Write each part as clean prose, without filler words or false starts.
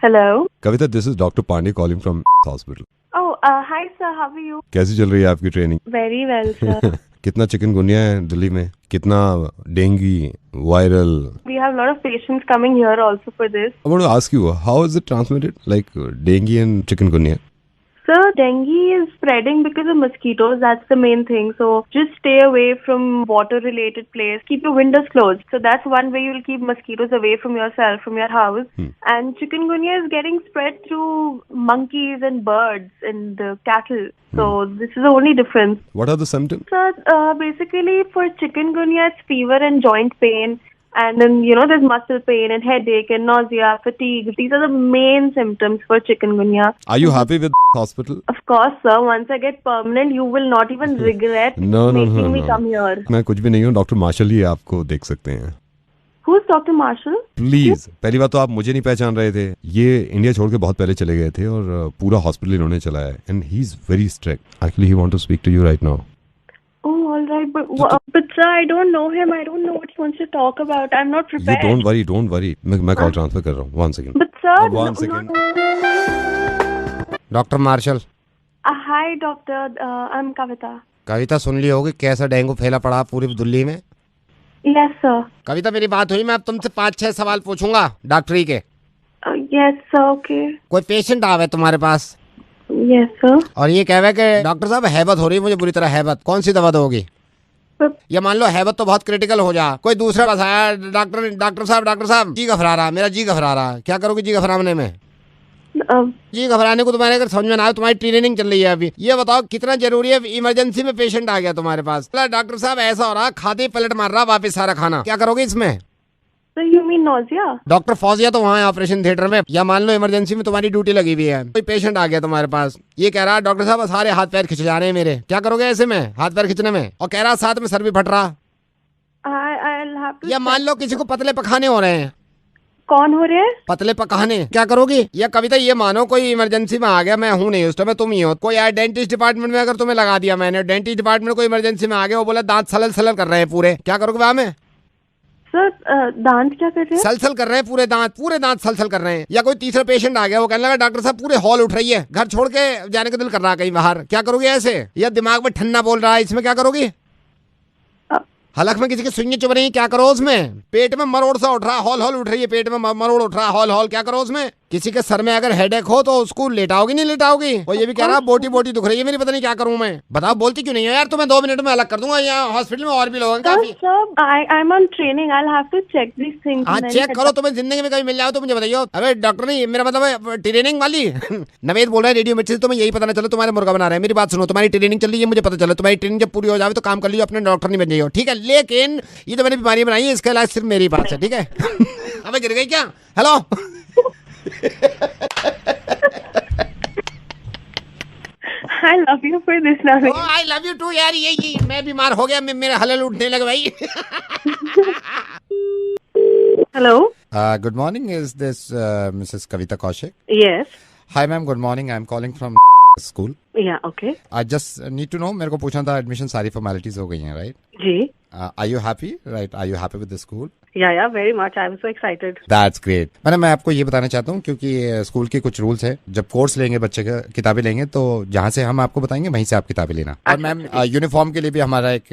Hello. Kavita, this is doctor Pandey calling from hospital. Oh, hi sir. How are you? कैसी चल रही है आपकी ट्रेनिंग? Very well, sir. कितना चिकनगुनिया है दिल्ली में? कितना dengue, viral? We have a lot of patients coming here also for this. I want to ask you, how is it transmitted? Like dengue and chikungunya? Sir, dengue is spreading because of mosquitoes. That's the main thing. So just stay away from water-related place. Keep your windows closed. So that's one way you'll keep mosquitoes away from yourself, from your house. And chikungunya is getting spread through monkeys and birds and cattle. So this is the only difference. What are the symptoms? Sir, basically for chikungunya, it's fever and joint pain. And then, there's muscle pain and headache and nausea, fatigue. These are the main symptoms for chikungunya. Are you happy with hospital? Of course, sir. Once I get permanent, you will not even regret making me come here. मैं कुछ भी नहीं हूँ, doctor martial ही आपको देख सकते हैं। Who's Dr. Marshall? Please, पहली बात तो आप मुझे नहीं पहचान रहे थे। ये इंडिया छोड़ के बहुत पहले चले गए थे और पूरा हॉस्पिटल इन्होंने चलाया है। And he is very strict. Actually he want to speak to you right now. Oh, all right, but sir, I don't know him. I don't know what he wants to talk about. I'm not prepared. You don't worry. मैं call transfer कर रहा हूँ। One second. But sir, One second. Doctor Marshall. Hi, doctor. I'm Kavita. Kavita, सुन ली होगी कैसा dengue फैला पड़ा पूरी दिल्ली में। Yes, sir. कविता, मेरी बात हुई, मैं अब तुमसे 5-6 सवाल पूछूंगा डॉक्टरी के। Yes, sir. Okay. कोई पेशेंट आवे तुम्हारे पास Yes, sir. और ये कहे कि डॉक्टर साहब हैबत हो रही है मुझे बुरी तरह, हैबत, कौन सी दवा दोगी? या मान लो हैबत तो बहुत क्रिटिकल हो जा, कोई दूसरा पास आया, डॉक्टर साहब जी घबरा रहा, मेरा जी घबरा रहा, क्या करोगे जी घबराने में? जी घबराने को तुम्हारे अगर समझ में ना आए, तुम्हारी ट्रेनिंग चल रही है अभी, ये बताओ कितना जरूरी है? इमरजेंसी में पेशेंट आ गया तुम्हारे पास, डॉक्टर साहब ऐसा हो रहा, खाते ही पलट मार रहा वापिस सारा खाना, क्या करोगे इसमें? So you mean nausea? Doctor Fauzia तो वहाँ है ऑपरेशन थिएटर में। या मान लो इमरजेंसी में तुम्हारी ड्यूटी लगी हुई है, कोई पेशेंट आ गया तुम्हारे पास, ये कह रहा है डॉक्टर साहब सारे हाथ पैर खिंच जा रहे हैं मेरे, क्या करोगे ऐसे में हाथ पैर खिंचने में? और कह रहा साथ में सर भी फट रहा। I'll have to. या मान लो किसी को पतले पखाने हो रहे हैं। कौन हो रहे हैं? पतले पकाने, क्या करोगी? या कविता, ये मानो कोई इमरजेंसी में आ गया, मैं हूँ नहीं उस टाइम, तुम ही हो, कोई यार डेंटिस्ट डिपार्टमेंट में अगर तुम्हें लगा दिया मैंने, डेंटिस्ट डिपार्टमेंट कोई इमरजेंसी में आ गया, वो बोला दांत सलल कर रहे हैं पूरे, क्या करोगे वहाँ में? सर, दांत क्या कर रहे हैं? सलसल कर रहे हैं पूरे दांत सलसल कर रहे हैं। या कोई तीसरा पेशेंट आ गया, वो कहने लगा डॉक्टर साहब पूरे हॉल उठ रही है, घर छोड़ के जाने का दिल कर रहा है कहीं बाहर, क्या करोगे ऐसे? या दिमाग में ठन्ना बोल रहा है, इसमें क्या करोगी? हलक में किसी की सुइयां चुभ रही है, क्या करो उसमें? पेट में मरोड़ सा उठ रहा, हॉल उठ रही है, पेट में मरोड़ उठ रहा, हॉल, क्या करो उसमें? किसी के सर में अगर हेडेक हो तो उसको लेटाओगी नहीं लेटाओगी? और ये भी कह रहा बोटी दुख रही है मेरी, पता नहीं क्या करूं मैं, बताओ बोलती क्यों नहीं है यार? तो मैं 2 मिनट में अलग कर दूंगा, यहाँ हॉस्पिटल में और भी लोग हैं काफी। I'm on training. I'll have to check these things. हाँ, चेक करो, तुम्हें जिंदगी में कभी मिल जाओ तो मुझे बताइए। अबे डॉक्टर नहीं, मेरा मतलब ट्रेनिंग वाली नवेद बोल रहा है रेडियो मिर्ची से, तुम्हें यही पता ना चलो तुम्हारे मुर्गा बना रहे हैं। मेरी बात सुनो, तुम्हारी ट्रेनिंग चल रही है, मुझे पता चलो, तुम्हारी ट्रेनिंग जब पूरी हो जाए तो काम कर लियो, अपने डॉक्टर नहीं बन जाइए, ठीक है? लेकिन ये तो मैंने बीमारी बनाई है, इसका इलाज सिर्फ मेरी बात है, ठीक है? अबे गिर गई क्या? Hello I love you for this now. I love you too यार। ये मैं बीमार हो गया, मेरे हलल उठने लगे भाई। Hello. Good morning. Is this Mrs. Kavita Kaushik? Yes. Hi ma'am, good morning. I'm calling from school. Yeah. Okay. I just need to know, मेरे को पूछना था, एडमिशन सारी फॉर्मेलिटीज हो गई हैं, राइट? जी. Are you happy? Right? Are you happy with the school? Yeah, very much. I'm so excited. That's great. मैं आपको ये बताना चाहता हूँ, क्योंकि स्कूल के कुछ रूल्स है, जब कोर्स लेंगे बच्चे का, किताबें लेंगे, तो जहाँ से हम आपको बताएंगे वहीं से आप किताबें लेना। और मैम यूनिफॉर्म के लिए भी हमारा एक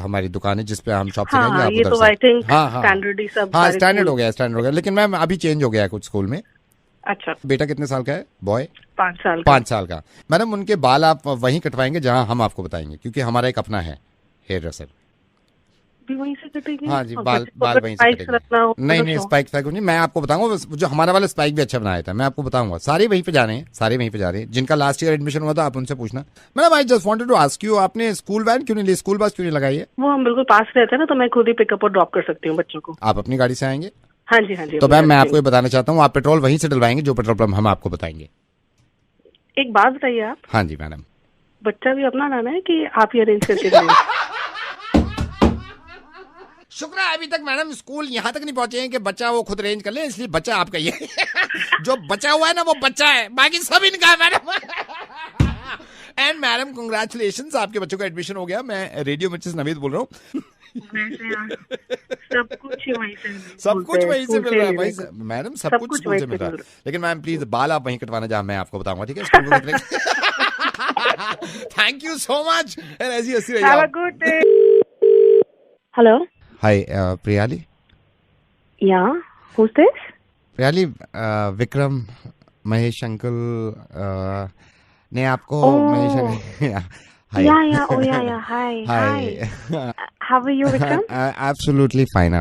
हमारी दुकान है जिसपे हम शॉप से लेंगे, आप ये तो आई थिंक स्टैंडर्ड ही सब। हाँ, स्टैंडर्ड हो गया, लेकिन मैम अभी चेंज हो गया है कुछ स्कूल में। अच्छा। बेटा कितने साल का है? बॉय 5 साल का। मैडम उनके बाल आप वहीं कटवाएंगे जहाँ हम आपको बताएंगे, क्योंकि हमारा एक अपना है हेयर ड्रेसर। वहीं से कटेंगे? हाँ जी, बाल वहीं से कटेंगे। नहीं, स्पाइक नहीं, मैं आपको बताऊंगा, जो हमारा वाला स्पाइक भी अच्छा बनाया था, मैं आपको बताऊंगा। सारे वहीं पे जा रहे हैं, जिनका लास्ट ईयर एडमिशन हुआ था आप उनसे पूछना। Madam I just wanted to ask you, आपने स्कूल वैन क्यों नहीं ली, स्कूल बस क्यों नहीं लगाई है? वो हम बिल्कुल पास रहते हैं ना, तो मैं खुद ही पिकअप और ड्रॉप कर सकती हूँ बच्चों को। आप अपनी गाड़ी से आएंगे? हाँ जी। तो मैम मैं आपको ये बताना चाहता हूँ, आप पेट्रोल वहीं से डलवाएंगे जो पेट्रोल पंप हम आपको बताएंगे। एक बात बताइए आप। हाँ जी मैडम। बच्चा भी अपना लाना है कि आप ही अरेंज करके देंगे? शुक्र है अभी तक मैडम स्कूल यहाँ तक नहीं पहुंचे हैं कि बच्चा वो खुद अरेंज कर ले, इसलिए बच्चा आपका ही है। जो बचा हुआ है ना वो बच्चा है, बाकी सब इनका है मैडम। एंड मैडम कांग्रेचुलेशंस, आपके बच्चों का एडमिशन हो गया। मैं रेडियो मिर्ची से नवीद बोल रहा हूँ। सब कुछ ही वहीं से सब कुछ वहीं से मिल रहा है भाई। मिलेगा। मैडम सब कुछ स्कूल वहीं से मिल से रहा मिल है। लेकिन मैम प्लीज बाल आप वहीं कटवाना जहाँ मैं आपको बताऊंगा, ठीक है? स्कूल में कितने थैंक यू सो मच। ऐसी हंसी रही Have a आप। good day. Hello. Hi Priyali. Yeah. Who's this? Priyali, Vikram Mahesh uncle ने आपको Oh. Hi. Yeah. Oh, yeah. Hi. Hi. How are you, Vikram? Absolutely fine.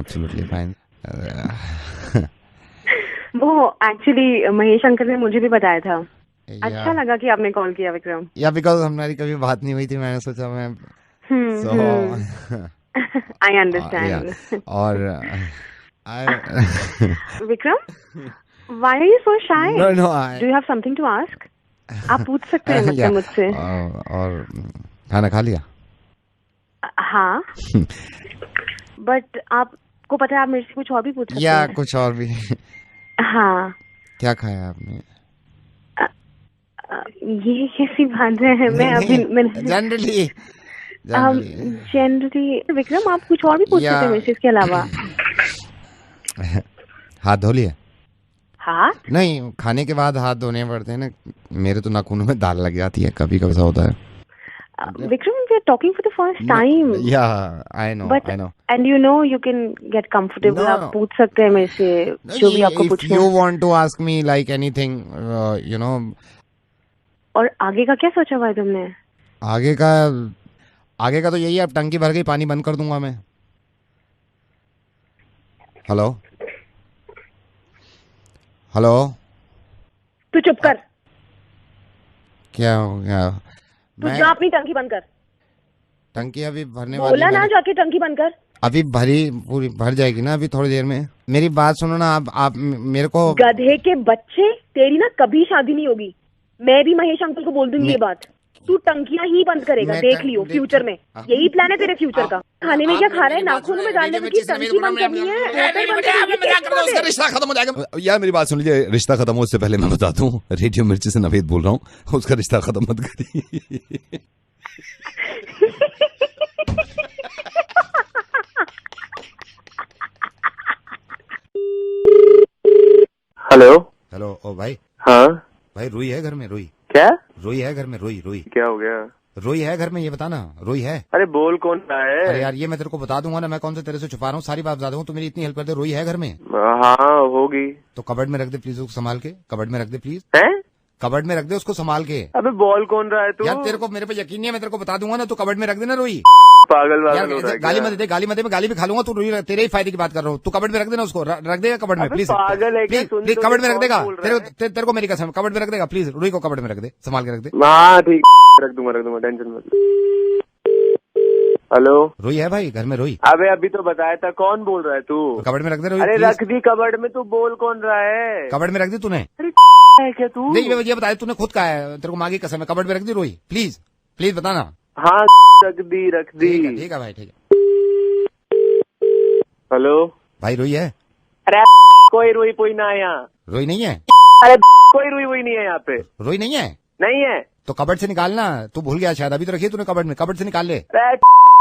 वो एक्चुअली महेश अंकल ने मुझे भी बताया था। अच्छा लगा कि आपने कॉल किया, विक्रम। या बिकॉज हमारी कभी बात नहीं हुई थी, मैंने सोचा मैं आई अंडरस्टैंड। और Vikram, why are you so shy? No, do you have something to ask? आप पूछ सकते हैं मतलब मुझसे। और खाना खा लिया? हाँ, बट आपको पता है आप मेरे से कुछ और भी पूछ सकते या हैं। कुछ और भी? हाँ। क्या खाया आपने? ये कैसी बात है? मैं अभी जनरली विक्रम, आप कुछ और भी पूछ सकते हैं मेरे से इसके अलावा। हाथ धो लिए? हाथ नहीं, खाने के बाद हाथ धोने पड़ते हैं ना। मेरे तो नाखूनों में दाल लग जाती है, कभी कभी ऐसा होता है। Vikram, we are talking for the first time. Yeah I know and you know you can get comfortable. आप पूछ सकते हैं मेरे से जो भी आपको पूछना है। You want to ask me like anything, you know. और आगे का क्या सोचा हुआ है तुमने? आगे का तो यही है, अब टंकी भर गई, पानी बंद कर दूंगा मैं। हेलो तू चुप कर। क्या हो गया? तू जा अपनी टंकी बंद कर। टंकी अभी भरने वाली बोला ना, जाके टंकी बंद कर। अभी पूरी भर जाएगी ना, अभी थोड़ी देर में। मेरी बात सुनो ना, आप मेरे को। गधे के बच्चे, तेरी ना कभी शादी नहीं होगी। मैं भी महेश अंकल को बोल दूंगी ये बात। तू टंकियां ही बंद करेगा, देख लियो फ्यूचर में। यही प्लान है तेरे फ्यूचर का। खाने में क्या खा रहा है? नाखूनों में डालने में टंकी बंद करनी है। रिश्ता खत्म हो जाएगा यार। मेरी बात सुन लीजिए, रिश्ता खत्म हो उससे पहले मैं बता दूं, रेडियो मिर्ची से नवेद बोल रहा हूँ। उसका रिश्ता खत्म मत करिए। हेलो। ओ भाई। हाँ भाई, रोई है घर में? रोई क्या? रोई है घर में? रोई क्या हो गया? रोई है घर में, ये बताना। रोई है? अरे बोल कौन रहा है? अरे यार, ये मैं तेरे को बता दूंगा ना, मैं कौन से तेरे से छुपा रहा हूँ, सारी बात बता दूंगा। तू मेरी इतनी हेल्प कर दे। रोई है घर में? हाँ होगी। तो कबर्ड में रख दे प्लीज, उसको संभाल के। कबर्ड में रख दे प्लीज। हैं? कबर्ड में रख दे उसको संभाल के। अबे बोल कौन रहा है तू? यार तेरे को मेरे पे यकीन नहीं है, मैं तेरे को बता दूंगा ना। तू कबर्ड में रख देना रोई। पागल यार हो रहा है गाली क्या? मत दे, मैं गाली भी खा लूंगा। तू रोई, तेरे ही फायदे की बात कर रहा हूँ। तू कबर्ड में रख देना उसको। रख देगा कबर्ड में अबे प्लीज? पागल है क्या? सुन प्लीज तो कबर्ड में रख कौन देगा। बोल रहा है? तेरे को मेरी कसम, कबर्ड में रख देगा प्लीज। रोई को कबर्ड में रख दे, संभाल के रख दे। हाँ ठीक, रख दूंगा, टेंशन मत। हेलो। रोई है भाई घर में? रोई? अबे अभी तो बताया था। कौन बोल रहा है तू? कबर्ड में रख दे रोई। अरे please। रख दी कबर्ड में। तू बोल कौन रहा है? कबर्ड में रख दी तूने? अरे है क्या तू? नहीं, ये बताया तूने खुद कहा है, तेरे को मांगी कसम है। कबर्ड में रख दी रोई? प्लीज बताना। हाँ रख दी। ठीक है भाई, ठीक है। हेलो भाई, रोई है? अरे कोई रोई कोई ना है यहाँ। रोई नहीं है? अरे कोई रोई नहीं है यहाँ पे। रोई नहीं है? नहीं है। तो कबर्ड से निकालना। तू भूल गया शायद, अभी तो रखी तूने कबर्ड में। कबर्ड से निकाल ले। अरे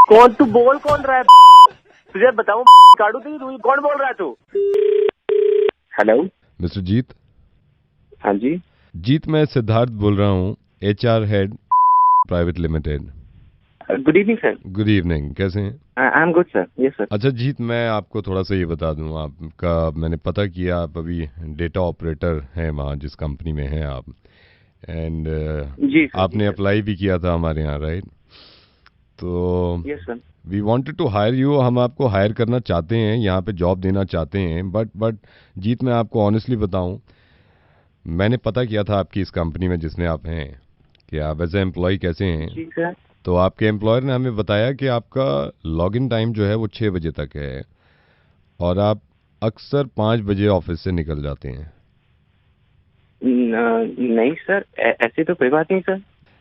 कौन? तू बोल कौन रहा है? तुझे बताऊं काटू तेरी रुई। कौन बोल रहा है तू? हेलो मिस्टर जीत। हाँ जी। जीत, मैं सिद्धार्थ बोल रहा हूँ, HR head private limited. Good evening sir. Good evening, कैसे हैं? I am good sir. Yes sir. अच्छा जीत, मैं आपको थोड़ा सा ये बता दूं, आपका मैंने पता किया, आप अभी डेटा ऑपरेटर हैं वहाँ जिस कंपनी में हैं आप। एंड जी सर, आपने अप्लाई भी किया था हमारे यहाँ, राइट? तो yes sir. We wanted to hire you. हम आपको हायर करना चाहते हैं, यहाँ पे जॉब देना चाहते हैं। बट जीत, मैं आपको ऑनेस्टली बताऊं, मैंने पता किया था आपकी इस कंपनी में जिसमें आप हैं कि आप एज ए एम्प्लॉय कैसे हैं। जी सर। तो आपके एम्प्लॉयर ने हमें बताया कि आपका लॉगिन टाइम जो है वो 6 बजे तक है और आप अक्सर 5 बजे ऑफिस से निकल जाते हैं। नहीं सर, ऐसी तो कोई बात नहीं सर।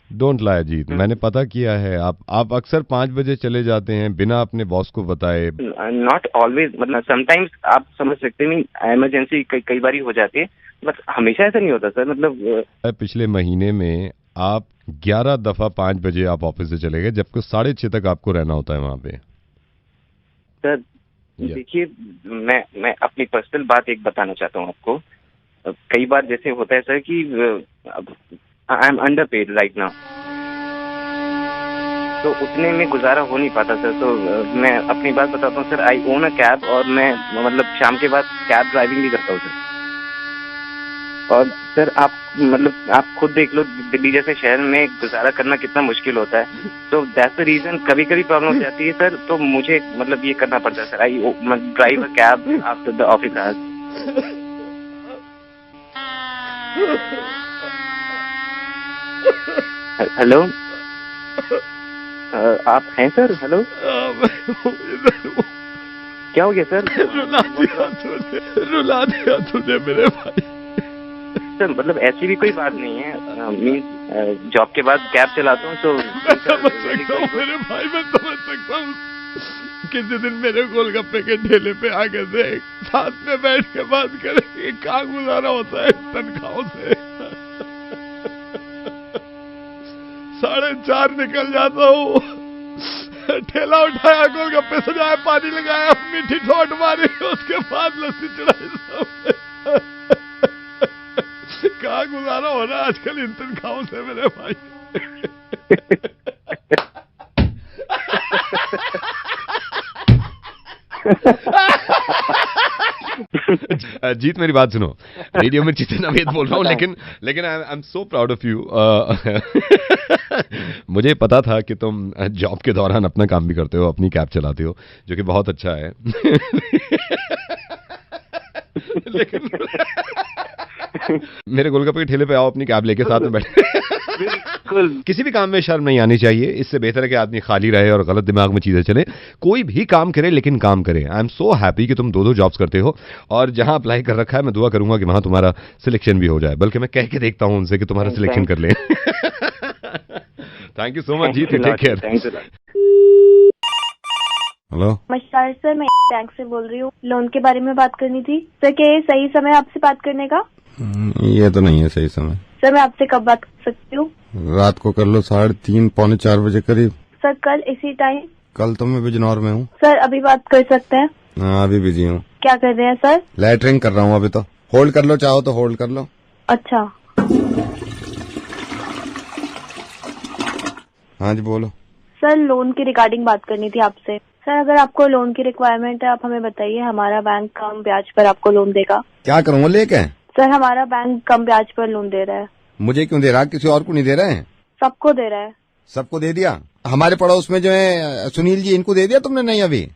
डोंट लाई जीत, मैंने पता किया है, आप अक्सर 5 बजे चले जाते हैं बिना अपने बॉस को बताए। नॉट ऑलवेज, मतलब समटाइम्स आप समझ सकते हैं, इमरजेंसी कई बार हो जाती है, बट हमेशा ऐसा नहीं होता सर। मतलब पिछले महीने में आप 11 दफा 5 बजे आप ऑफिस से चले गए, जबकि 6:30 तक आपको रहना होता है वहां पे। सर देखिए, मैं अपनी पर्सनल बात एक बताना चाहता हूँ आपको। कई बार जैसे होता है सर कि I am under paid right now, तो उतने में गुजारा हो नहीं पाता सर। तो मैं अपनी बात बताता हूँ sir, I own a cab और मैं मतलब शाम के बाद कैब ड्राइविंग भी करता हूँ सर। और सर आप खुद देख लो, दिल्ली जैसे शहर में गुजारा करना कितना मुश्किल होता है। तो दैट्स द रीजन कभी कभी प्रॉब्लम हो जाती है सर, तो मुझे मतलब ये करना पड़ता है sir. I drive a cab after the office hours. Hello, आप हैं सर? हेलो, क्या हो गया सर? रुला दिया तूने मेरे भाई। सर मतलब ऐसी भी कोई बात नहीं है, मीन्स जॉब के बाद कैब चलाता हूँ, तो मैं समझ सकता हूँ मेरे भाई, मैं समझ सकता हूँ। किसी दिन मेरे गोलगप्पे के ठेले पे आके देख, साथ में बैठ के बात करेंगे, क्या गुजारा होता है तनख्वाहों से। 4:30 निकल जाता हूँ, ठेला उठाया, गोलगप्पे सजाया, पानी लगाया, मीठी ठोट मारी, उसके बाद लस्सी चढ़ाई। क्या गुजारा हो रहा है आजकल इन तनख्वाहों से मेरे भाई। जीत मेरी बात सुनो, रेडियो में चित्र नवेद बोल रहा हूँ, लेकिन I am so proud of you. मुझे पता था कि तुम जॉब के दौरान अपना काम भी करते हो, अपनी कैब चलाते हो, जो कि बहुत अच्छा है। लेकिन मेरे गोलगप्पे के ठेले पे आओ, अपनी कैब लेके साथ में बैठे। बिल्कुल, किसी भी काम में शर्म नहीं आनी चाहिए। इससे बेहतर है कि आदमी खाली रहे और गलत दिमाग में चीजें चले। कोई भी काम करे, लेकिन काम करे। आई एम सो हैप्पी कि तुम 2 जॉब्स करते हो, और जहां अप्लाई कर रखा है मैं दुआ करूंगा कि वहां तुम्हारा सिलेक्शन भी हो जाए। बल्कि मैं कह के देखता हूं उनसे कि तुम्हारा सिलेक्शन कर ले। Thank you so much Jeet, take care. Hello, नमस्कार सर, मैं बैंक से बोल रही हूँ। लोन के बारे में बात करनी थी सर। क्या ये सही समय आपसे बात करने का? ये तो नहीं है सही समय। सर मैं आपसे कब बात कर सकती हूँ? रात को कर लो, 3:30 पौने 4 बजे करीब। सर कल इसी टाइम? कल तो मैं बिजनौर में हूँ। सर अभी बात कर सकते हैं? हाँ अभी बिजी हूँ। क्या कर रहे हैं सर? लैटरिंग कर रहा हूँ अभी तो। होल्ड कर लो, चाहो तो होल्ड कर लो। अच्छा, हाँ जी बोलो। सर लोन की रिगार्डिंग बात करनी थी आपसे। सर अगर आपको लोन की रिक्वायरमेंट है, आप हमें बताइए। हमारा बैंक कम ब्याज पर आपको लोन देगा। क्या करूँगा लेके? सर हमारा बैंक कम ब्याज पर लोन दे रहा है। मुझे क्यों दे रहा, किसी और को नहीं दे रहे हैं? सबको दे रहा है। सबको दे दिया? हमारे पड़ोस में जो है सुनील जी, इनको दे दिया तुमने? नहीं अभी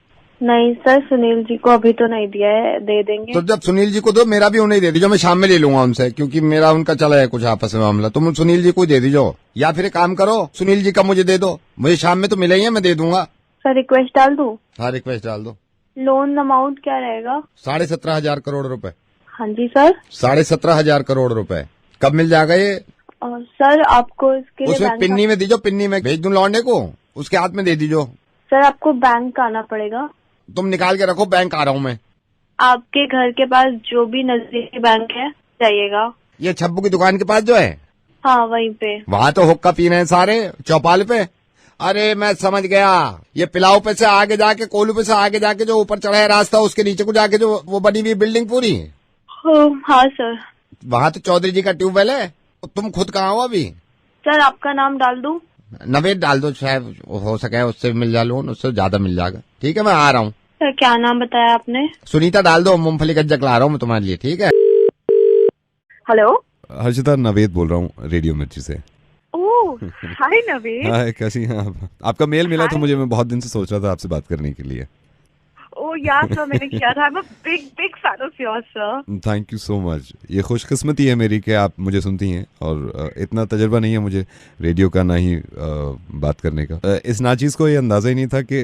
नहीं सर, सुनील जी को अभी तो नहीं दिया है, दे देंगे। तो जब सुनील जी को दो, मेरा भी उन्हें दे दीजिए, मैं शाम में ले लूंगा उनसे, क्योंकि मेरा उनका चला है कुछ आपस में मामला। तुम सुनील जी को दे दीजिए, या फिर एक काम करो, सुनील जी का मुझे दे दो, मुझे शाम में तो मिले ही है, मैं दे दूंगा। सर रिक्वेस्ट डाल दूं? हाँ रिक्वेस्ट डाल दो। लोन अमाउंट क्या रहेगा? 17,500 करोड़ रुपए। हाँ जी सर। 17,500 करोड़ रुपए। कब मिल जाएगा ये? सर आपको इसके लिए उसमें पिन्नी में दीजिए, पिन्नी में भेज दूं लौंडे को, उसके हाथ में दे दीजिए। सर आपको बैंक आना पड़ेगा। तुम निकाल के रखो, बैंक आ रहा हूँ मैं। आपके घर के पास जो भी नजदीकी बैंक है जाइएगा। ये छब्बू की दुकान के पास जो है? हाँ वहीं पे। वहाँ तो हुक्का पी रहे हैं सारे चौपाल पे। अरे मैं समझ गया, ये पिलाऊ पे से आगे जाके, कोलू पे से आगे जाके जो ऊपर चढ़ा है रास्ता, उसके नीचे को जाके जो वो बनी हुई बिल्डिंग पूरी। हाँ सर। वहाँ तो चौधरी जी का ट्यूबवेल है। तुम खुद कहाँ हो अभी? सर आपका नाम डाल दूं? नवेद डाल दो, शायद हो सके उससे मिल जा लोन, उससे ज्यादा मिल जाएगा। ठीक है मैं आ रहा हूँ। सर क्या नाम बताया आपने? सुनीता डाल दो, मूंगफली गज्जक ला रहा हूँ मैं तुम्हारे लिए। ठीक है। हेलो, हर्षिता, नवेद बोल रहा हूँ रेडियो मिर्ची से। ओह हाय नवेद। हाय, कैसी हैं आप? आपका मेल मिला था मुझे, मैं बहुत दिन से सोच रहा था आपसे बात करने के लिए। ओह यार सर, मैंने किया था। I'm a big fan of yours sir। Thank you so much. ये खुशकिस्मती है मेरी कि आप मुझे सुनती हैं, और इतना तजर्बा नहीं है मुझे रेडियो का, ना ही बात करने का। इस नाचीज को ये अंदाजा ही नहीं था कि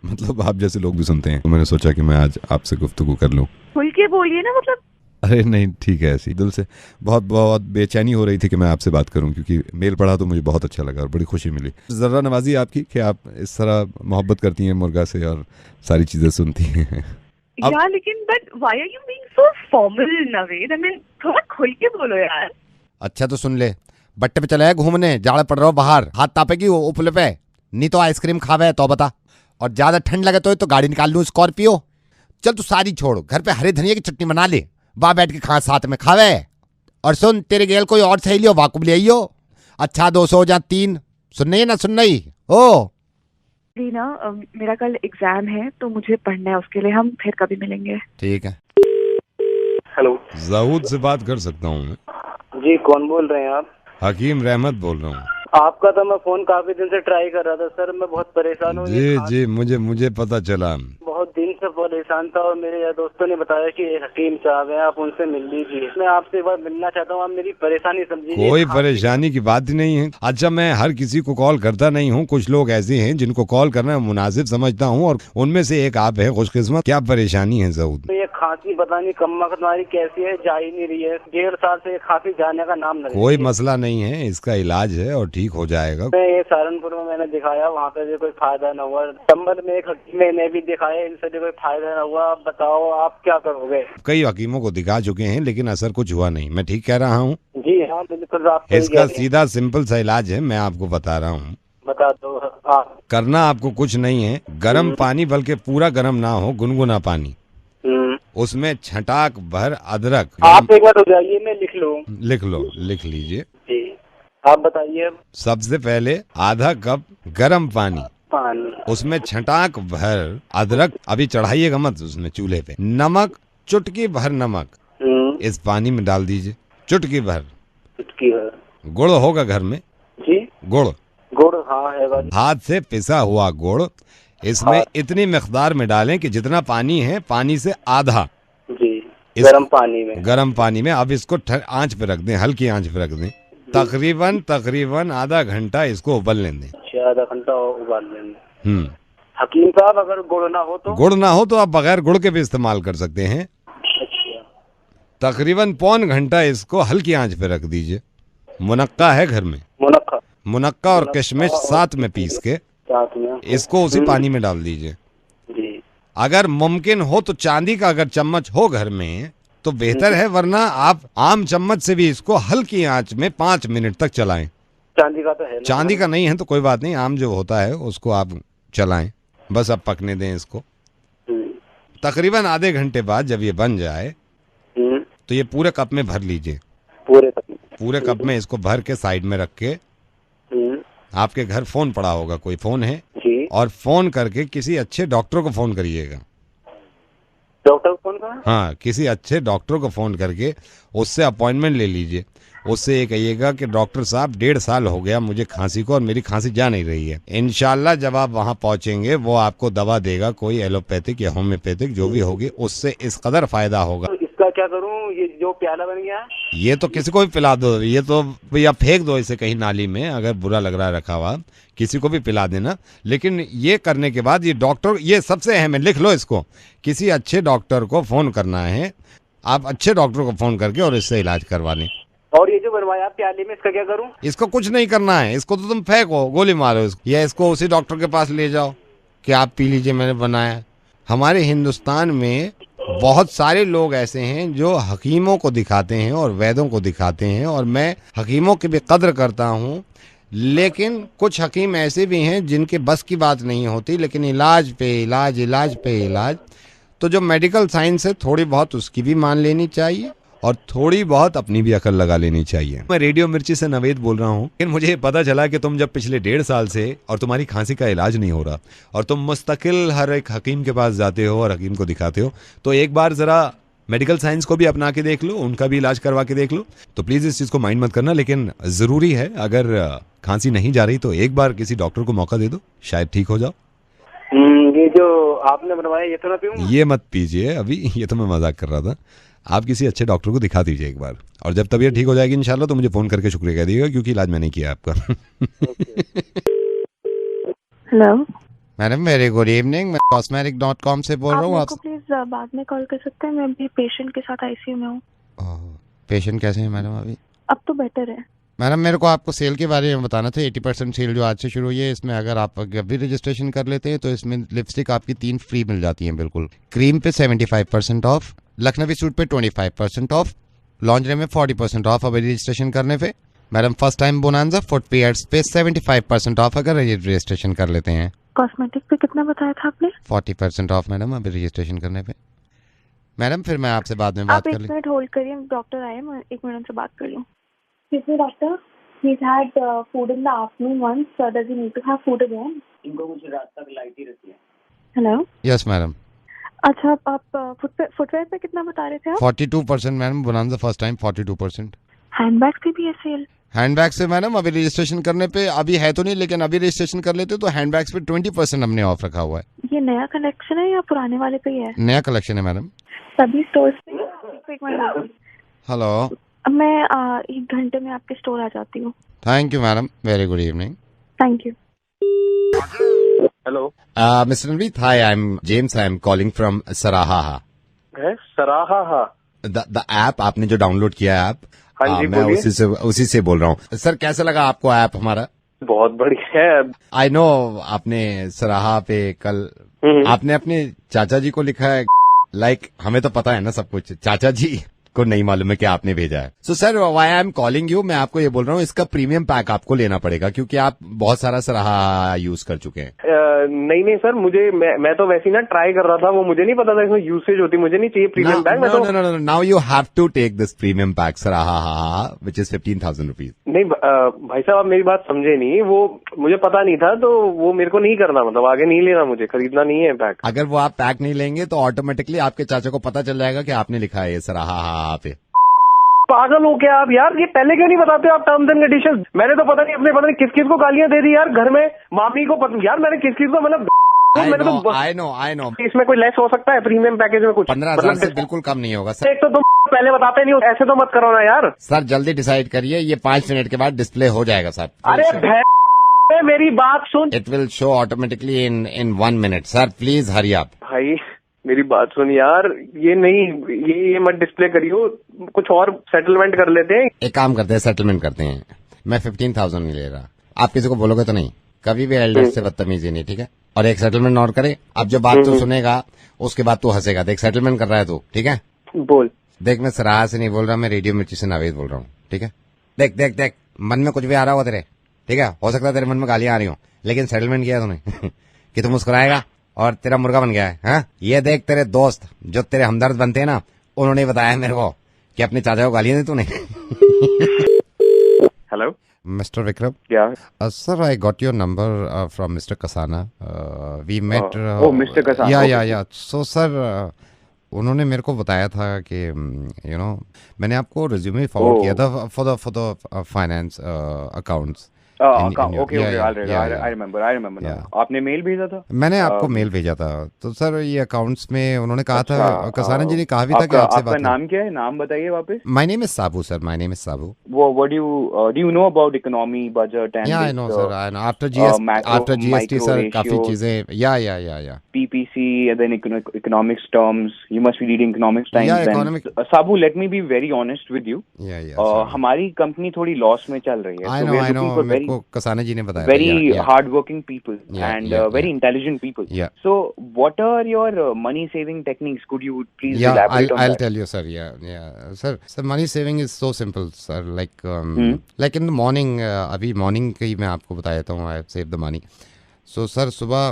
मतलब आप जैसे लोग भी सुनते हैं, तो मैंने सोचा कि मैं आज आपसे गुफ्तगू कर लूं। खुल के बोलिए ना, मतलब। अरे नहीं, ठीक है, ऐसी दिल से बहुत बहुत बेचैनी हो रही थी कि मैं आपसे बात करूं, क्योंकि मेल पढ़ा तो मुझे बहुत अच्छा लगा और बड़ी खुशी मिली। जरा नवाजी आपकी कि आप इस तरह मोहब्बत करती हैं मुर्गा से और सारी चीजें सुनती हैं। यार लेकिन but why are you being so formal Naved? I mean थोड़ा खुल के बोलो यार। अच्छा तो सुन ले, बट्टे पे चले घूमने, जाड़ पड़ रहा हो बाहर, हाथ तापेगी उपले पे, नहीं तो आइसक्रीम खावे तो बता, और ज्यादा ठंड लगे तो गाड़ी निकाल लूं स्कॉर्पियो। चल तू सारी छोड़, घर पे हरे धनिया की चटनी बना ले, वहां बैठ के खा साथ में खावे। और सुन, तेरे गेल कोई और सहेली हो वाकुब ले आइयो, अच्छा 200 या 3, सुनना ही ना सुनना ही ओ। ना मेरा कल एग्जाम है तो मुझे पढ़ना है, उसके लिए हम फिर कभी मिलेंगे। ठीक है। हेलो जाऊद से बात कर सकता हूँ मैं? जी, कौन बोल रहे हैं आप? हकीम रहमत बोल रहा हूँ। आपका तो मैं फोन काफी दिन से ट्राई कर रहा था सर, मैं बहुत परेशान हूँ। जी जी, मुझे पता चला। बहुत दिन से परेशान था और मेरे दोस्तों ने बताया कि एक हकीम साहब हैं, आप उनसे मिल लीजिए। मैं आपसे एक बार मिलना चाहता हूँ, आप मेरी परेशानी समझिए। कोई परेशानी की बात ही नहीं है। अच्छा, मैं हर किसी को कॉल करता नहीं हूँ, कुछ लोग ऐसे हैं जिनको कॉल करना मुनासिब समझता हूँ और उनमें से एक आप है खुशकिस्मत। क्या परेशानी है ज़ऊद? तो ये खांसी पता नहीं कम्मा तुम्हारी कैसी है, जा ही नहीं रही है। 1.5 साल से खांसी जाने का नाम नहीं। कोई मसला नहीं है, इसका इलाज है और ठीक हो जाएगा। मैं ये सहारनपुर में मैंने दिखाया, वहाँ पे भी कोई फायदा न हुआ। संबल में एक हकीम ने भी दिखाया, इनसे भी कोई फायदा न हुआ। आप बताओ आप क्या करोगे? कई हकीमों को दिखा चुके हैं लेकिन असर कुछ हुआ नहीं। मैं ठीक कह रहा हूँ? जी हाँ बिल्कुल। आप इसका सीधा सिंपल सा इलाज है, मैं आपको बता रहा हूँ। बता दो आप। करना आपको कुछ नहीं है, गर्म पानी, बल्कि पूरा गर्म ना हो, गुनगुना पानी, उसमें छटाक भर अदरक। आप एक बार हो जाइए, मैं लिख लूँ। लिख लो, लिख लीजिए। जी आप बताइए। सबसे पहले आधा कप गर्म पानी, उसमें छटाक भर अदरक, अभी चढ़ाइएगा मत उसमें चूल्हे पे। नमक, चुटकी भर नमक इस पानी में डाल दीजिए, चुटकी भर। गुड़ होगा घर में? जी गुड़ हाँ है। हाथ से पिसा हुआ गुड़ इसमें इतनी मिकदार में डालें कि जितना पानी है पानी से आधा। जी गर्म पानी में। अब इसको आंच पे रख दें, हल्की आंच पे रख दें। तकरीबन आधा घंटा इसको उबलने दें। आधा घंटा उबालने दें। हकीम साहब, अगर गुड़ ना हो तो? गुड़ ना हो तो आप बगैर गुड़ के भी इस्तेमाल कर सकते हैं। अच्छा। तकरीबन पौन घंटा इसको हल्की आंच पे रख दीजिए। मुनक्का है घर में? मुनक्का और किशमिश साथ में पीस के इसको उसी पानी में डाल दीजिए। अगर मुमकिन हो तो चांदी का अगर चम्मच हो घर में तो बेहतर है, वरना आप आम चम्मच से भी इसको हल्की आंच में 5 मिनट तक चलाएं। चांदी का तो है ना? चांदी का नहीं है तो कोई बात नहीं, आम जो होता है उसको आप चलाएं, बस अब पकने दें इसको। तकरीबन आधे घंटे बाद जब ये बन जाए तो ये पूरे कप में भर लीजिए। पूरे कप में इसको भर के साइड में रख के, आपके घर फोन पड़ा होगा, कोई फोन है जी? और फोन करके किसी अच्छे डॉक्टर को फोन करिएगा। डॉक्टर को फोन करना? हाँ, किसी अच्छे डॉक्टर को फोन करके उससे अपॉइंटमेंट ले लीजिए। उससे ये कहिएगा कि डॉक्टर साहब 1.5 साल हो गया मुझे खांसी को और मेरी खांसी जा नहीं रही है। इंशाल्लाह जब आप वहाँ पहुँचेंगे वो आपको दवा देगा, कोई एलोपैथिक या होम्योपैथिक जो भी होगी, उससे इस कदर फायदा होगा। इसका क्या करूँ? ये जो प्याला बन गया, ये तो किसी को भी पिला दो, ये तो या फेंक दो इसे कहीं नाली में, अगर बुरा लग रहा है रखा हुआ, किसी को भी पिला देना। लेकिन ये करने के बाद ये डॉक्टर, ये सबसे अहम है, लिख लो इसको, किसी अच्छे डॉक्टर को फोन करना है। आप अच्छे डॉक्टर को फोन करके और इससे इलाज करवा लें। और ये जो बनवाया प्याले में, इसका क्या करूं? इसको कुछ नहीं करना है, इसको तो तुम फेंको, गोली मारो इसको, या इसको उसी डॉक्टर के पास ले जाओ कि आप पी लीजिए, मैंने बनाया। हमारे हिंदुस्तान में बहुत सारे लोग ऐसे हैं जो हकीमों को दिखाते हैं और वैद्यों को दिखाते हैं, और मैं हकीमों की भी कद्र करता हूँ, लेकिन कुछ हकीम ऐसे भी हैं जिनके बस की बात नहीं होती, लेकिन इलाज पे इलाज। तो जो मेडिकल साइंस है थोड़ी बहुत उसकी भी मान लेनी चाहिए और थोड़ी बहुत अपनी भी अकल लगा लेनी चाहिए। मैं रेडियो मिर्ची से नवेद बोल रहा हूँ। लेकिन मुझे पता चला कि तुम जब पिछले 1.5 साल से और तुम्हारी खांसी का इलाज नहीं हो रहा और तुम मुस्तकिल हर एक हकीम के पास जाते हो और हकीम को दिखाते हो, तो एक बार ज़रा मेडिकल साइंस को भी अपना के देख लो, उनका भी इलाज करवा के देख लो। तो प्लीज़ इस चीज़ को माइंड मत करना, लेकिन ज़रूरी है अगर खांसी नहीं जा रही तो एक बार किसी डॉक्टर को मौका दे दो, शायद ठीक हो जाओ। ये जो आपने बनवाया ये तो ना पीऊं? ये मत पीजिए अभी, ये तो मैं मजाक कर रहा था। आप किसी अच्छे डॉक्टर को दिखा दीजिए एक बार, और जब तबीयत ठीक हो जाएगी इंशाल्लाह तो मुझे फ़ोन करके शुक्रिया कह दीजिएगा, क्योंकि इलाज मैंने किया आपका। Hello madam, very good evening, मैं cosmetic.com से बोल रहा हूँ। आप प्लीज बाद में कॉल कर सकते हैं, मैं अभी पेशेंट के साथ आईसीयू में हूँ। पेशेंट कैसे हैं मैडम अभी? अब तो बेटर है। मैडम, मेरे को आपको सेल के बारे में बताना था। 80% सेल जो आज से शुरू हुई है, इसमें अगर आप अभी रजिस्ट्रेशन कर लेते हैं तो इसमें लिपस्टिक आपकी 3 फ्री मिल जाती हैं बिल्कुल। क्रीम पे 75% ऑफ, लखनवी सूट पे 25% ऑफ, लॉन्जरी में 40% ऑफ अभी रजिस्ट्रेशन करने पे। Madam first time bonanza footwears पे 75% ऑफ अगर रजिस्ट्रेशन कर लेते हैं। कॉस्मेटिक पे कितना बताया था आपने? 40% ऑफ मैडम अभी रजिस्ट्रेशन करने पे। मैडम फिर मैं आपसे बाद में बात आप कर एक लूँ। मिनट होल्ड करिए, डॉक्टर आए, मैं एक मिनट उनसे बात कर लूँ। Doctor, he's had food in the afternoon once, so does he need to have food again? इनको कुछ रात तक लाइट ही रहती है। Hello, yes madam. अच्छा आप फुटवेयर पे कितना बता रहे थे आप? 42% madam bonanza first time 42%। Handbag पे भी है सेल? हैंडबैग से मैडम अभी रजिस्ट्रेशन करने पे अभी है तो नहीं, लेकिन अभी रजिस्ट्रेशन कर लेते तो हैंडबैग्स पे 20% हमने ऑफ रखा हुआ है। ये नया कलेक्शन है या पुराने वाले पे ही है? नया कलेक्शन है मैडम। सभी स्टोर्स पे? एक मिनट, हेलो, मैं 1 घंटे में आपके स्टोर आ जाती हूँ। Thank you madam, very good evening. Thank you. Hello mister Naveed, hi, I M James, I am calling from सराहा। है सराहा? द ऐप आपने जो डाउनलोड किया है ऐप, हाँ जी, मैं बोलिए। उसी से बोल रहा हूँ। सर कैसा लगा आपको ऐप हमारा? बहुत बढ़िया है। आई नो आपने सराहा पे कल आपने अपने चाचा जी को लिखा है। लाइक हमें तो पता है ना सब कुछ, चाचा जी को नहीं मालूम है कि आपने भेजा है। So sir why I am calling you, मैं आपको ये बोल रहा हूँ इसका प्रीमियम पैक आपको लेना पड़ेगा क्योंकि आप बहुत सारा सराहा यूज कर चुके हैं। नहीं सर, मैं तो वैसे ही ना ट्राई कर रहा था, वो मुझे नहीं पता था इसमें यूसेज होती, मुझे नहीं चाहिए premium pack. No, now you have to take this premium pack सराहा विच इज 15,000 रुपीज। नहीं भाई साहब, आप मेरी बात समझे नहीं, वो मुझे पता नहीं था, तो वो मेरे को नहीं करना, मतलब आगे नहीं लेना, मुझे खरीदना नहीं है पैक। अगर वो आप पैक नहीं लेंगे तो ऑटोमेटिकली आपके चाचा को पता चल जाएगा कि आपने लिखा है ये सराहा पे। पागल हो क्या आप यार? ये पहले क्यों नहीं बताते आप टर्म्स एंड कंडीशंस? मैंने तो पता नहीं किस किस को गालियां दे दी यार घर में, मामी को यार मैंने किस किस को, मतलब आई नो इसमें कोई लेस हो सकता है प्रीमियम पैकेज में कुछ? 15,000 से बिल्कुल कम नहीं होगा सर। एक तो तुम पहले बताते नहीं हो, ऐसे तो मत करो ना यार। सर जल्दी डिसाइड करिए, ये 5 मिनट के बाद डिस्प्ले हो जाएगा सर। अरे मेरी बात सुन, it will show automatically in 1 minute. Sir please hurry up. भाई मेरी बात सुन यार, ये नहीं, ये मत डिस्प्ले करियो, कुछ और सेटलमेंट कर लेते हैं। एक काम करते हैं, सेटलमेंट करते हैं। मैं 15,000 नहीं ले रहा, आप किसी को बोलोगे तो नहीं, कभी भी एल्डर से बदतमीजी नहीं, ठीक है? और एक सेटलमेंट और करे। अब जब बात तू सुनेगा उसके बाद तू हंसेगा। देख सेटलमेंट कर रहा है तू, ठीक है? बोल। देख मैं सराहा से नहीं बोल रहा, मैं रेडियो मिर्ची से नावेद बोल रहा हूँ, ठीक है? देख देख देख, मन में कुछ भी आ रहा होगा तेरे, ठीक है? हो सकता है तेरे मन में गालियां आ रही हो, लेकिन सेटलमेंट किया तूने कि तू मुस्कुराएगा और तेरा मुर्गा बन गया है। हाँ? ये देख तेरे दोस्त जो तेरे हमदर्द बनते हैं ना, उन्होंने बताया मेरे को कि अपने चाचा को गालियां दी तूने। हेलो मिस्टर विक्रम, क्या? Sir I got your number from mister Kasana, we met. Mister Kasana, yeah so sir उन्होंने मेरे को बताया था कि यू नो मैंने आपको रिज्यूमे फॉरवर्ड किया था for the finance accounts. Okay I remember now. आपने मेल भेजा था? मैंने आपको मेल भेजा था। तो सर ये अकाउंट्स में उन्होंने कहा था, कसाना जी ने कहा भी था कि आपसे बात। आपका नाम क्या है? नाम बताइए वापस। My name is Sabu sir, my name is Sabu. What do you know about economy, budget and? Yeah I know sir, I know after GST sir काफी चीजें। Yeah PPC and then economics terms, you must be reading economics times. Sabu let me be very honest with you, हमारी company थोड़ी loss में चल रही है, I know को कसाना जी ने बताया। Very hardworking people and very intelligent people. Yeah. So, what are your money saving techniques? Could you please elaborate on that? I'll tell you, sir. Yeah. Sir, money saving is so simple, sir. Like in the morning, अभी morning की मैं आपको बता देता हूँ. I save the money. So, sir, सुबह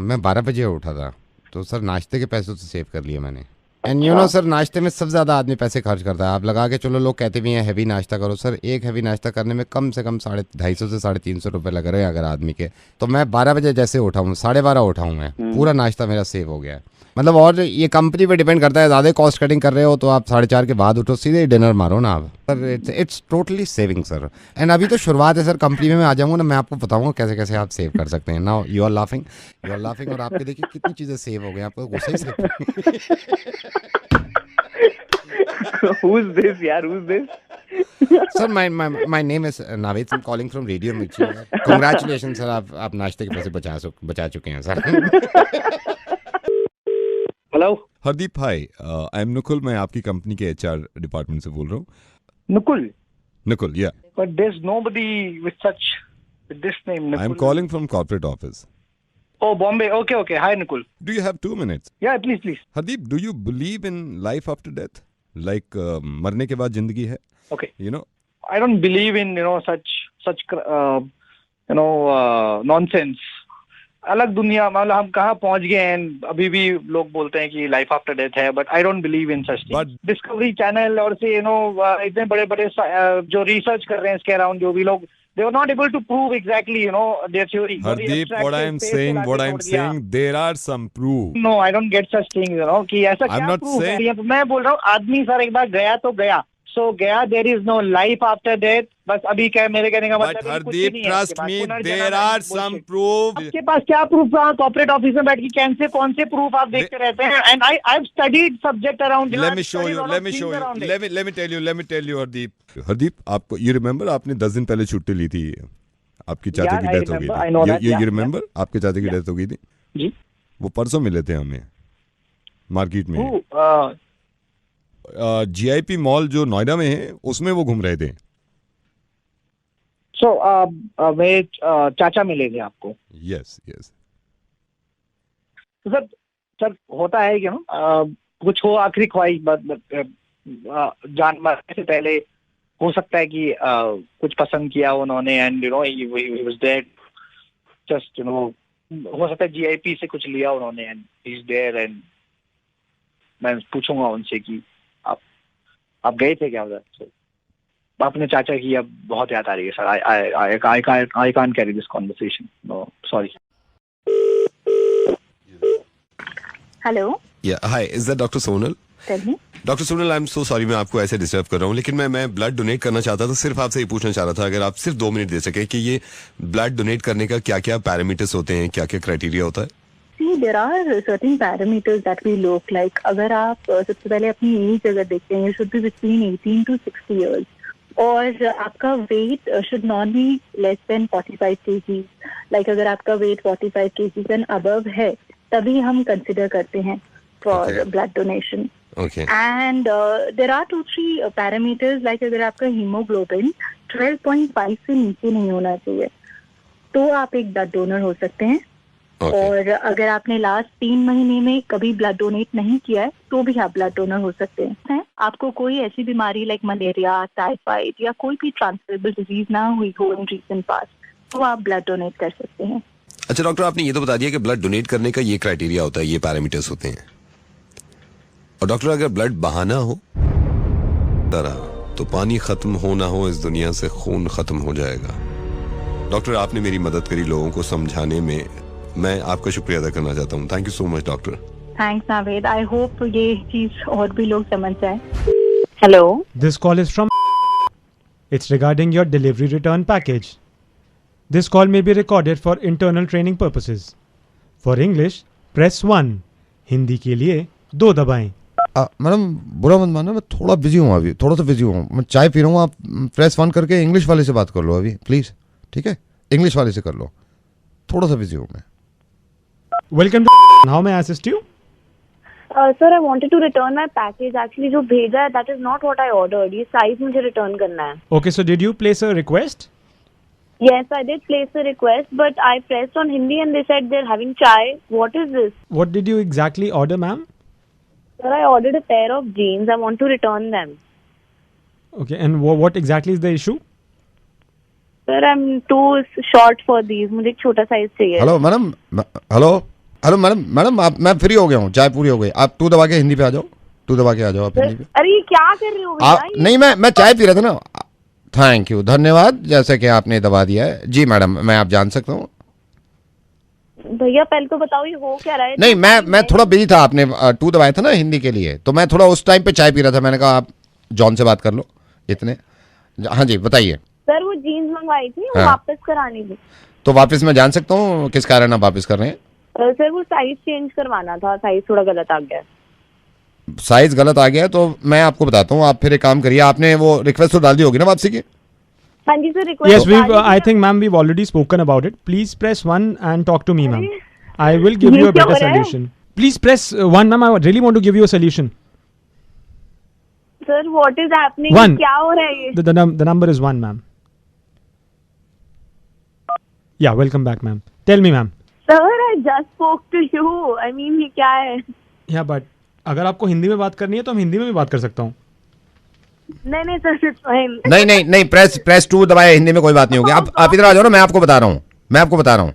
मैं 12 बजे उठा था, तो सर नाश्ते के पैसे तो सेव कर लिए मैंने। एंड यू नो सर, नाश्ते में सबसे ज्यादा आदमी पैसे खर्च करता है। आप लगा के चलो, लोग कहते भी हैं हैवी नाश्ता करो। सर एक हैवी नाश्ता करने में कम से कम 250 से 350 रुपए लग रहे हैं अगर आदमी के। तो मैं 12 बजे जैसे उठा हूँ, 12:30 उठा हूँ मैं, पूरा नाश्ता मेरा सेव हो गया है। मतलब और ये कंपनी पे डिपेंड करता है, ज्यादा कॉस्ट कटिंग कर रहे हो तो आप 4:30 के बाद उठो, सीधे डिनर मारो ना आप। Sir it's totally saving sir. And अभी तो शुरुआत है सर, कंपनी में मैं आ जाऊंगा ना, मैं आपको बताऊंगा कैसे कैसे आप सेव कर सकते हैं। नाउ यू आर लाफिंग और आपके देखिए कितनी चीजें सेव हो गई, आपको गुस्सा ही से। Who's this yaar? Who's this? Sir, my name is Naveed. I'm calling from Radio Mirchi. Congratulations sir, आप नाश्ते के पैसे बचा चुके हैं sir. Hello Hardeep, hi, I am Nukul, मैं आपकी कंपनी के एचआर डिपार्टमेंट से बोल रहा हूँ। नुकुल, या। But there's nobody with this name, Nukul. I am calling from corporate office. Oh, Bombay. Okay. Hi, Nukul. Do you have 2 minutes? Yeah, please. Hardeep, do you believe in life after death? Like मरने के बाद जिंदगी है? Okay. You know, I don't believe in such nonsense. अलग दुनिया, मतलब हम कहाँ पहुंच गए हैं. अभी भी लोग बोलते हैं कि लाइफ आफ्टर डेथ है, but I don't believe in such things. Discovery channel और से इतने बड़े बड़े जो रिसर्च कर रहे हैं इसके अराउंड, जो भी लोग, they were not able to prove exactly their theory. Hardeep, what I'm saying, there are some proof. No, I don't get such things, कि ऐसा क्या proof है. मैं बोल रहा हूँ आदमी सर एक बार गया तो गया. So गया, there is no life after death. बस अभी क्या मेरे कहने का मतलब है, कुछ नहीं है. Trust me, there are some proof. आपके पास क्या प्रूफ? कॉर्पोरेट ऑफिस में बैठ के कौन से प्रूफ आप देखते रहते हैं? And I've studied subject around. Let me show you. Let me tell you, Hardeep, आपको you remember आपने 10 दिन पहले छुट्टी ली थी, आपकी चाचा की डेथ हो गई थी. You remember आपके चाचा की डेथ हो गई थी जी. वो परसों मिले थे हमें मार्केट में. GIP मॉल जो नोएडा में है उसमें वो घूम रहे थे. So मेरे चाचा मिलेंगे आपको. Yes. तो सर होता है कि कुछ हो आखिरी ख्वाहिश, जान मरने से पहले हो सकता है कि कुछ पसंद किया उन्होंने, and he was dead. Just हो सकता है GIP से कुछ लिया उन्होंने, and he is there, and मैं पूछूंगा उनसे कि आप गए थे क्या उधर. अपने चाचा की अब बहुत याद आ रही है sir. I can't carry this conversation. No, sorry. Hello. Yeah, hi. Is that Dr. Sonal? Tell me. Doctor Sonal, I am so sorry मैं आपको ऐसे डिस्टर्ब कर रहा हूँ, लेकिन मैं ब्लड डोनेट करना चाहता था. सिर्फ आपसे ये पूछना चाह रहा था, अगर आप सिर्फ 2 मिनट दे सके कि ये ब्लड डोनेट करने का क्या क्या पैरामीटर्स होते हैं, क्या क्या क्राइटेरिया होता है. See, there are certain parameters that we look like. अगर आप सबसे पहले अपनी एज अगर देखते हैं, you should be between 18 to 60 years. और आपका wait should not be less than 45 kg. Like अगर आपका वेट 45 kg and above है, तभी हम कंसिडर करते हैं for blood donation. Okay. And there are 2-3 parameters, like अगर आपका हीमोग्लोबिन 12.5 से नीचे नहीं होना चाहिए तो आप एक ब्लड डोनर हो सकते हैं. और अगर आपने लास्ट 3 महीने में कभी ब्लड डोनेट नहीं किया है तो भी आप ब्लड डोनर हो सकते हैं. आपको कोई ऐसी बीमारी लाइक मलेरिया, टाइफाइड या कोई भी ट्रांसमिटेबल डिजीज ना हुई हो इन रीसेंट पास्ट, तो आप ब्लड डोनेट कर सकते हैं. अच्छा डॉक्टर, आपने ये तो बता दिया कि ब्लड डोनेट करने का ये क्राइटेरिया होता है, ये पैरामीटर्स होते हैं. और डॉक्टर, अगर ब्लड बहाना हो तो पानी खत्म हो ना हो, इस दुनिया से खून खत्म हो जाएगा. डॉक्टर, आपने मेरी मदद करी लोगों को समझाने में, मैं आपका शुक्रिया अदा करना चाहता हूँ. Thank you so much doctor. Thanks Naved. I hope ये चीज और भी लोग समझ जाए. Hello, this call is from, it's regarding your delivery return package. This call may be recorded for internal training purposes. For English press 1. Hindi के लिए 2 दबाएं. मैडम बुरा मत मानना, मैं थोड़ा बिजी हूँ, अभी थोड़ा सा बिजी हूँ. मैं चाय पी रहा हूँ. आप प्रेस 1 करके इंग्लिश वाले से बात कर लो अभी प्लीज. ठीक है, इंग्लिश वाले से कर लो. थोड़ा सा बिजी हूँ मैं. Welcome to, how may I assist you? Sir, I wanted to return my package. Actually जो भेजा है that is not what I ordered. ये साइज मुझे रिटर्न करना है. Okay, so did you place a request? Yes, I did place a request, but I pressed on Hindi and they said they're having chai. What is this? What did you exactly order, ma'am? Sir, I ordered a pair of jeans. I want to return them. Okay, and what exactly is the issue? Sir, I'm too short for these. मुझे एक छोटा size चाहिए. Hello madam, hello madam, आप, मैं free हो गया हूँ, चाय पूरी हो गई. आप 2 दबा के हिंदी पे आ जाओ. 2 दबा के आ जाओ आप हिंदी पे. अरे ये क्या कर रहे हो भैया? नहीं, मैं चाय पी रहा था ना. थैंक यू, धन्यवाद, जैसे कि आपने दबा दिया है. जी मैडम, मैं आप जान सकता हूँ? भैया पहले तो बताओ ये हो क्या रहा है? नहीं, मैं थोड़ा बिजी था. आपने 2 दबाया था ना हिंदी के लिए, तो मैं थोड़ा उस टाइम पे चाय पी रहा था. मैंने कहा आप जॉन से बात कर लो इतने. हाँ जी, बताइए. सर, वो जीन्स मंगवाई थी, वो वापस करानी थी. तो वापस मैं जान सकता हूँ किस कारण आप वापस कर रहे हैं? सर, वो साइज चेंज करवाना था. साइज थोड़ा गलत आ गया. साइज गलत आ गया तो मैं आपको बताता हूँ. आप फिर एक काम करिए, आपने वो रिक्वेस्ट तो डाल दी होगी ना वापसी की? हाँ जी sir, request. Yes, I think ma'am we've already spoken about it. Please press 1 and talk to me, ma'am. I will give you a better solution. Please press 1, ma'am. I really want to give you a solution. Sir, what is happening? 1. क्या हो रहा है ये? The number is 1, ma'am. Yeah, welcome back, ma'am. Tell me, ma'am. Sir, I just spoke to you. I mean, ये क्या है? Yeah, but अगर आपको हिंदी में बात करनी है तो हम हिंदी में भी बात कर सकता हूँ. नहीं सर, इट्स फाइन। नहीं, प्रेस 2 दबाए, हिंदी में कोई बात नहीं होगी। आप इधर आ जाओ ना, मैं आपको बता रहा हूँ।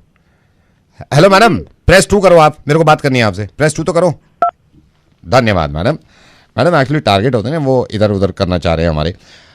हेलो मैडम, प्रेस 2 करो, आप मेरे को बात करनी है आपसे, प्रेस 2 तो करो। धन्यवाद मैडम। एक्चुअली टारगेट होते हैं वो इधर उधर करना चाह रहे हैं हमारे।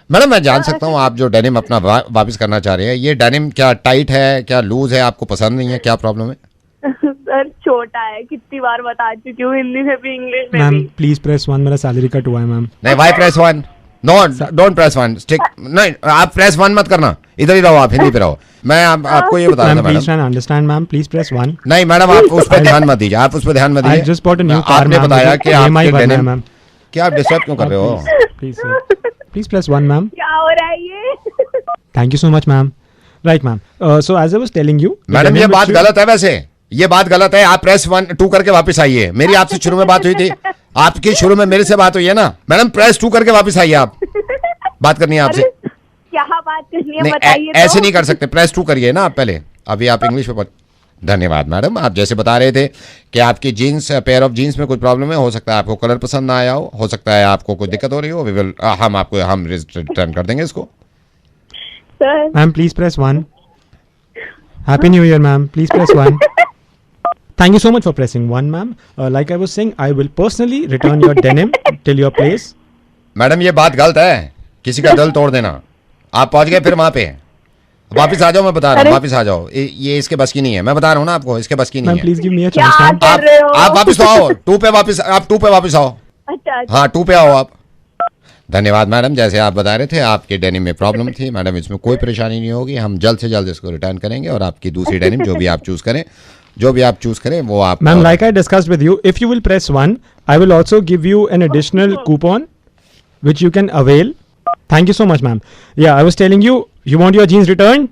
मैडम मैं जान सकता हूँ आप जो डेनिम अपना वापस करना चाह रहे हैं, ये डेनिम क्या टाइट है, क्या लूज है, आपको पसंद नहीं है, क्या प्रॉब्लम है? सर छोटा है, कितनी बार बता चुकी हूँ, हिंदी में भी इंग्लिश में मैम भी। प्लीज प्रेस 1, मेरा सैलरी कट हुआ है मैम। नहीं, why press 1? No, don't press 1, stick. नहीं, आप प्रेस 1 मत करना, इधर ही रहो, आप हिंदी पे रहो। मैं आपको ये बता रहा था please understand ma'am, please press 1। नहीं मैडम, आप उस पर ध्यान मत दीजिए, आपने बताया कि आपके डेनिम, क्या आप डिस्टर्ब क्यों कर रहे हो? Please press 1 ma'am. क्या हो रहा है ये? Thank you so much ma'am. Right ma'am, so as I was telling you, madam ये बात गलत है, वैसे ये बात गलत है। आप प्रेस 2 करके वापस आइए। मेरी आपसे शुरू में बात हुई थी, आपकी शुरू में मेरे से बात हुई है ना मैडम। प्रेस 2 करके वापस आइए, आप बात करनी है आपसे। क्या बात करनी है नहीं, बताइए। ऐसे नहीं कर सकते, प्रेस 2 करिए ना आप पहले। अभी आप इंग्लिश में धन्यवाद मैडम। आप जैसे बता रहे थे कि आपकी जीन्स, पेयर ऑफ जीन्स में कुछ प्रॉब्लम है, हो सकता है आपको कलर पसंद ना आया हो सकता है आपको कोई दिक्कत हो रही हो। हम रिटर्न कर देंगे इसको। Ma'am please press 1। Happy new year ma'am, please press 1। Thank you so much for pressing 1 ma'am. Like I was saying, I will personally return your denim till your place. Madam ये बात गलत है, किसी का दिल तोड़ देना। आप पहुंच गए फिर वहां पे, वापस आ जाओ, मैं बता रहा हूँ, वापस आ जाओ। ये इसके बस की नहीं है, मैं बता रहा हूँ ना आपको, इसके बस की नहीं है। Please give me a chance ma'am. आप वापस तो आओ, 2 पे वापस, आप 2 पे वापस आओ। हाँ 2 पे आओ आप। धन्यवाद मैडम, जैसे आप बता रहे थे आपके डेनिम में प्रॉब्लम थी। मैडम इसमें कोई परेशानी नहीं होगी, हम जल्द से जल्द इसको रिटर्न करेंगे और आपकी दूसरी डेनिम जो भी आप चूज करें वो आप। Ma'am like I discussed with you, if you will press 1, I will also give you an additional coupon which you can avail. Thank you so much ma'am. Yeah I was telling you, you want your jeans return?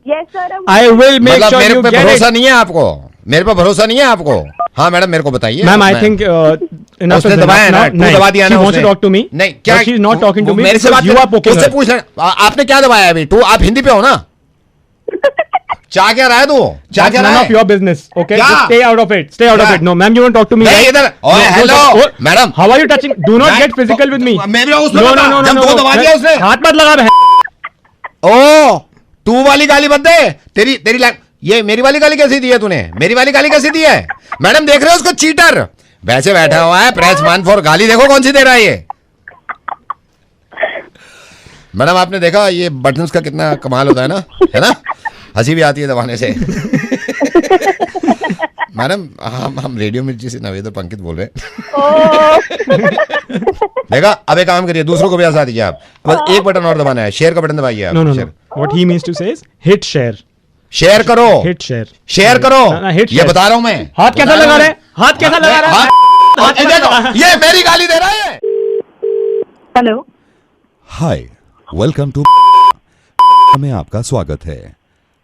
Yes sir, I will make sure you get it. भरोसा नहीं है आपको, मेरे पे भरोसा नहीं है आपको? हाँ मैडम मेरे को बताइए। मैम आई थिंक उसने दबाया ना, तू दबा दिया ना उसने। Talk to me. नहीं, क्या she is not talking to me, मेरे से बात यू आर पोकिंग। उससे पूछ लेना आपने क्या दबाया अभी। तू आप हिंदी पे हो ना? चाह क्या रहा है तू? चाह क्या रहा है? None of your business, okay? Just stay out of it. Stay out of it. No, ma'am, you won't talk to me. नहीं इधर। Hello madam, how are you touching? Do not get physical with me. मैं भी उसने no, जब 2 दबा दिया उसने। हाथ मत लगा बहन। ओ तू वाली गाली मत दे, तेरी ये मेरी वाली गाली कैसी दी है तूने? मेरी वाली गाली कैसी दी है? मैडम देख रहे हो उसको, चीटर वैसे बैठा हुआ है, प्रेस 1 फॉर गाली देखो कौन सी दे रहा है ये। मैडम आपने देखा ये बटन्स का कितना कमाल होता है ना? हंसी भी आती है दबाने से। मैडम हम रेडियो मिर्ची से नवेद और पंकित बोल रहे हैं। देखा, अब एक काम करिए, दूसरों को भी हंसा दीजिए आप। बस एक बटन और दबाना है, शेयर का बटन दबाइए आप। No. What he means to say is hit share. Share करो, हिट शेयर करो। ये बता रहा हूं मैं। हाथ कैसा लगा रहे? हाथ कैसा लगा रहा है? देखो ये मेरी गाली दे रहा है। हेलो, हाय, वेलकम टू में आपका स्वागत है।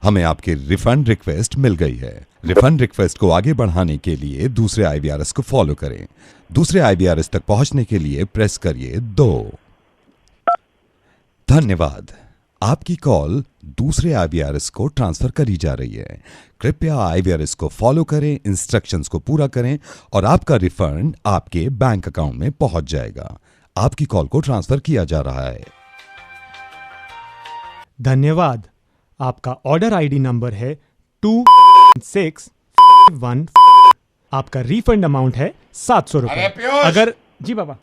हमें आपकी रिफंड रिक्वेस्ट मिल गई है। रिफंड रिक्वेस्ट को आगे बढ़ाने के लिए दूसरे IVRS को फॉलो करें। दूसरे IVRS तक पहुंचने के लिए प्रेस करिए 2। धन्यवाद, आपकी कॉल दूसरे IVRS को ट्रांसफर करी जा रही है। कृपया IVRS को फॉलो करें, इंस्ट्रक्शंस को पूरा करें और आपका रिफंड आपके बैंक अकाउंट में पहुंच जाएगा। आपकी कॉल को ट्रांसफर किया जा रहा है। धन्यवाद, आपका ऑर्डर ID नंबर है 2651। आपका रिफंड अमाउंट है 700 रुपए। अगर जी पापा,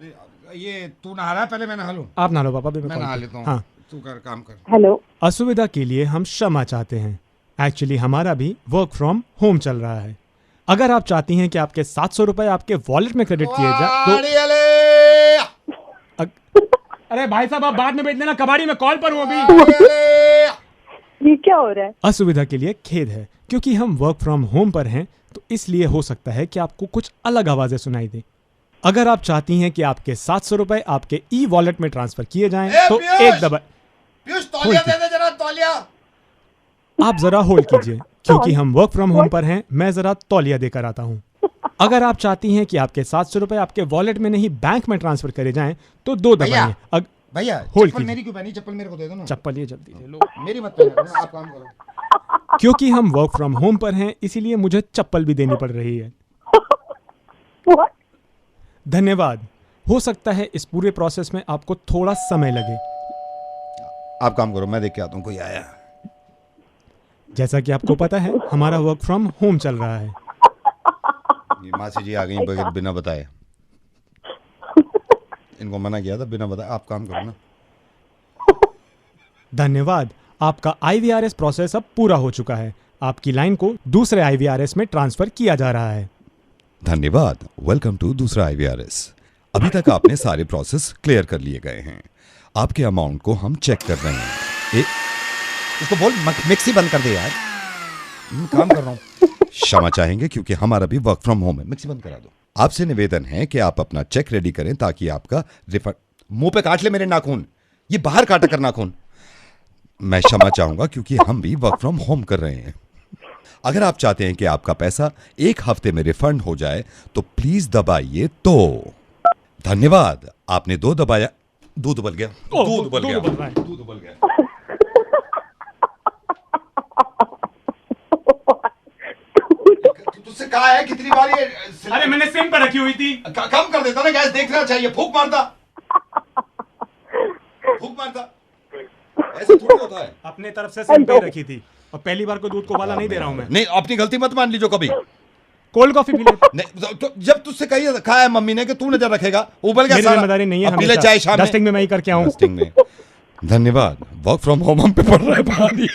ये तू नहा रहा है, पहले मैं नहा लूं? आप नहा लो पापा, मैं नहा लेता हूं। हाँ तू कर काम कर। हेलो, असुविधा के लिए हम क्षमा चाहते हैं। एक्चुअली हमारा भी वर्क फ्रॉम होम चल रहा है। अगर आप चाहती हैं कि आपके 700 रुपए आपके वॉलेट में क्रेडिट किए जाए तो अरे भाई साहब आप बाद में भेज देना, कबाड़ी में कॉल पर हूं अभी। ये क्या हो रहा है? असुविधा के लिए खेद है, क्योंकि हम वर्क फ्रॉम होम पर हैं तो इसलिए हो सकता है कि आपको कुछ अलग आवाजें सुनाई दे। अगर आप चाहती हैं कि आपके 700 रुपए आपके ई वॉलेट में ट्रांसफर किए जाएं तो एक दबा तौलिया दे दे जरा, तौलिया। आप जरा होल्ड कीजिए, क्योंकि हम वर्क फ्रॉम होम पर हैं। मैं जरा तौलिया देकर आता हूं। अगर आप चाहती हैं कि आपके 700 रुपए आपके वॉलेट में नहीं बैंक में ट्रांसफर करे जाएं तो 2 दबाइए। भैया चप्पल मेरी क्यों पहनी? चप्पल मेरे को दे दो ना। चप्पल ये जल्दी दे लो। मेरी मत पहना, आप काम करो। क्योंकि हम वर्क फ्रॉम होम पर हैं इसीलिए मुझे चप्पल भी देनी पड़ रही है। धन्यवाद, हो सकता है इस पूरे प्रोसेस में आपको थोड़ा समय लगे। आप काम करो, मैं देख के आता हूँ कोई आया। जैसा कि आपको पता है हमारा वर्क फ्रॉम होम चल रहा है। मासी जी आ गई बिना बताए, इनको मना किया था बिना बताए। आप काम करो ना। धन्यवाद, आपका IVRS प्रोसेस अब पूरा हो चुका है। आपकी लाइन को दूसरे IVRS में ट्रांसफर किया जा रहा है। धन्यवाद, वेलकम टू दूसरा IVRS। अभी तक आपने सारे प्रोसेस क्लियर कर लिए गए हैं। आपके अमाउंट को हम चेक कर रहे हैं। इसको बोल मिक्सी बंद कर दे यार, काम कर रहा हूँ। क्षमा चाहेंगे क्योंकि हमारा भी वर्क फ्रॉम होम है। मिक्सी बंद करा दो। आपसे निवेदन है कि आप अपना चेक रेडी करें ताकि आपका रिफंड। मुंह पे काट ले मेरे नाखून, ये बाहर काटा कर नाखून। मैं क्षमा चाहूंगा क्योंकि हम भी वर्क फ्रॉम होम कर रहे हैं। अगर आप चाहते हैं कि आपका पैसा 1 हफ्ते में रिफंड हो जाए तो प्लीज दबाइए 2। धन्यवाद, आपने 2 दबाया। दूध उबल गया, दूध उबल गया, दूध उबल गया। तुझसे कहा है कितनी बार ये? अरे मैंने सिम पर रखी हुई थी। कम कर देता ना गैस, देखना चाहिए। फूंक मारता, फूंक मारता, ऐसे थोड़ी होता है। अपने तरफ से सिम पे रखी थी और पहली बार को दूध को उबाला नहीं दे रहा हूं मैं। नहीं, अपनी गलती मत मान लीजिए कभी। कोल्ड कॉफी पी ले। नहीं, तो जब तुझसे कहा है मम्मी ने कि तू नजर रखेगा, उबल गया सारा। जिम्मेदारी नहीं है, हमेशा चाय शाम डस्टिंग में मैं ही करके आऊं। डस्टिंग में। धन्यवाद, वर्क फ्रॉम होम हम पे पड़ रहा है भारी।